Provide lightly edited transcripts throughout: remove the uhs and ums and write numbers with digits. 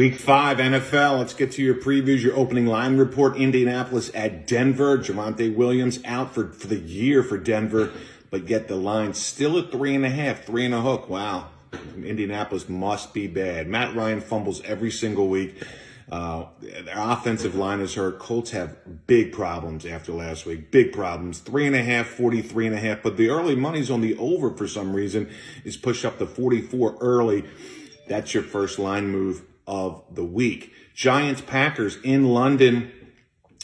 Week 5 NFL, let's get to your previews, your opening line report. Indianapolis at Denver. Javonte Williams out for the year for Denver, but yet the line still at 3.5, 3 and a hook. Wow, Indianapolis must be bad. Matt Ryan fumbles every single week. Their offensive line is hurt. Colts have big problems after last week. Big problems. 3.5, 43.5. But the early money's on the over for some reason is pushed up to 44 early. That's your first line move of the week. Giants Packers in London.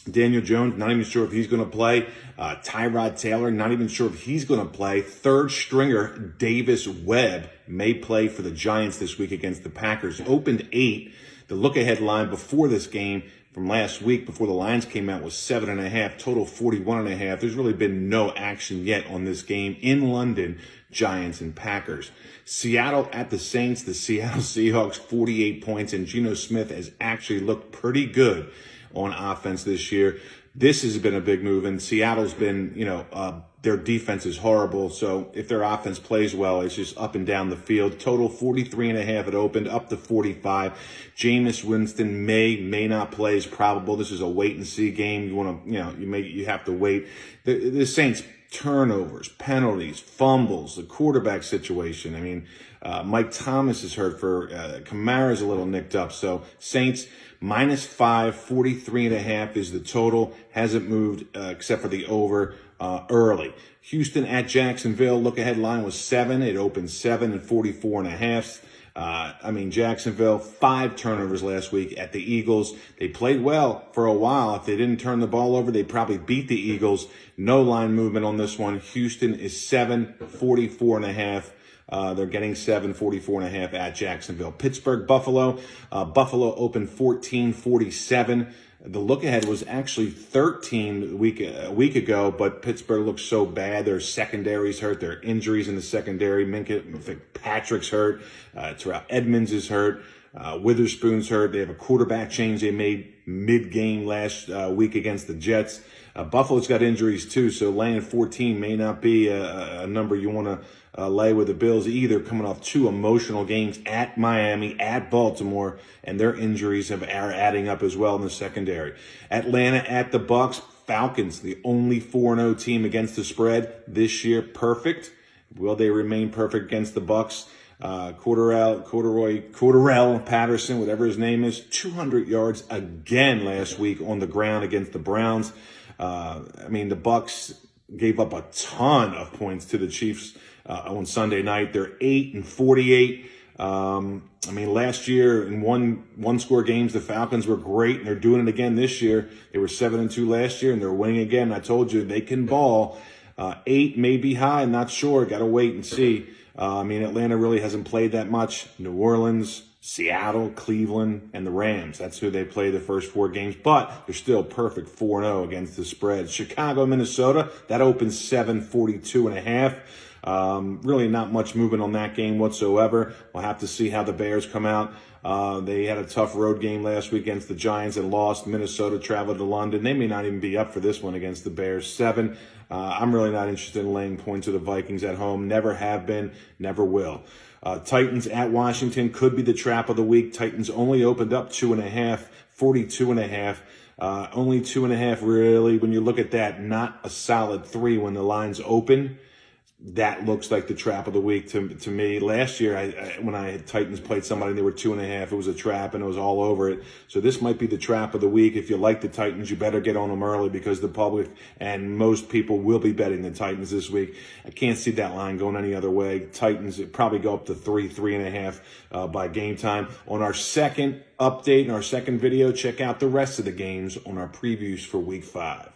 Daniel Jones, not even sure if he's going to play. Tyrod Taylor, not even sure if he's going to play. Third stringer Davis Webb may play for the Giants this week against the Packers. Opened 8. The look-ahead line before this game from last week, before the lines came out, was 7.5. Total 41.5. There's really been no action yet on this game in London. Giants and Packers. Seattle at the Saints. The Seattle Seahawks, 48 points, and Geno Smith has actually looked pretty good on offense this year. This has been a big move, and Seattle's been, their defense is horrible. So if their offense plays well, it's just up and down the field. Total 43.5. It opened up to 45. Jameis Winston may not play. Is probable. This is a wait and see game. You want to, you have to wait. The Saints, turnovers, penalties, fumbles, the quarterback situation. I mean, Mike Thomas is hurt for Kamara's a little nicked up. So Saints -5, 43.5 is the total. Hasn't moved except for the over early. Houston at Jacksonville. Look ahead line was 7. It opened 7 and 44.5. Jacksonville, 5 turnovers last week at the Eagles. They played well for a while. If they didn't turn the ball over, they'd probably beat the Eagles. No line movement on this one. Houston is 7, 44.5. They're getting 7, 44.5 at Jacksonville. Pittsburgh Buffalo. Buffalo opened 14-47. The look-ahead was actually 13 a week ago, but Pittsburgh looks so bad. Their secondary's hurt. There are injuries in the secondary. Minka Patrick's hurt. Terrell Edmonds is hurt. Witherspoon's hurt. They have a quarterback change they made mid-game last week against the Jets. Buffalo's got injuries too, so laying 14 may not be a number you want to lay with the Bills either, coming off 2 emotional games at Miami, at Baltimore, and their injuries are adding up as well in the secondary. Atlanta at the Bucks. Falcons, the only 4-0 team against the spread this year. Perfect. Will they remain perfect against the Bucks? Cordarrelle Patterson, whatever his name is, 200 yards again last week on the ground against the Browns. The Bucks gave up a ton of points to the Chiefs on Sunday night. They're 8-48. Last year in one score games, the Falcons were great, and they're doing it again this year. They were 7-2 last year, and they're winning again. I told you they can ball. 8 may be high. I'm not sure. Got to wait and see. Atlanta really hasn't played that much. New Orleans, Seattle, Cleveland, and the Rams. That's who they play the first 4 games, but they're still perfect 4-0 against the spread. Chicago, Minnesota, that opens 7, 42.5. Really not much movement on that game whatsoever. We'll have to see how the Bears come out. They had a tough road game last week against the Giants and lost. Minnesota traveled to London. They may not even be up for this one against the Bears. 7. I'm really not interested in laying points to the Vikings at home. Never have been, never will. Titans at Washington could be the trap of the week. Titans only opened up 2.5, 42.5. Only 2.5 really. When you look at that, not a solid 3 when the lines open. That looks like the trap of the week to me. Last year, when I had Titans played somebody, they were 2.5. It was a trap, and it was all over it. So this might be the trap of the week. If you like the Titans, you better get on them early because the public and most people will be betting the Titans this week. I can't see that line going any other way. Titans probably go up to 3, 3.5 by game time. On our second update, in our second video, check out the rest of the games on our previews for Week 5.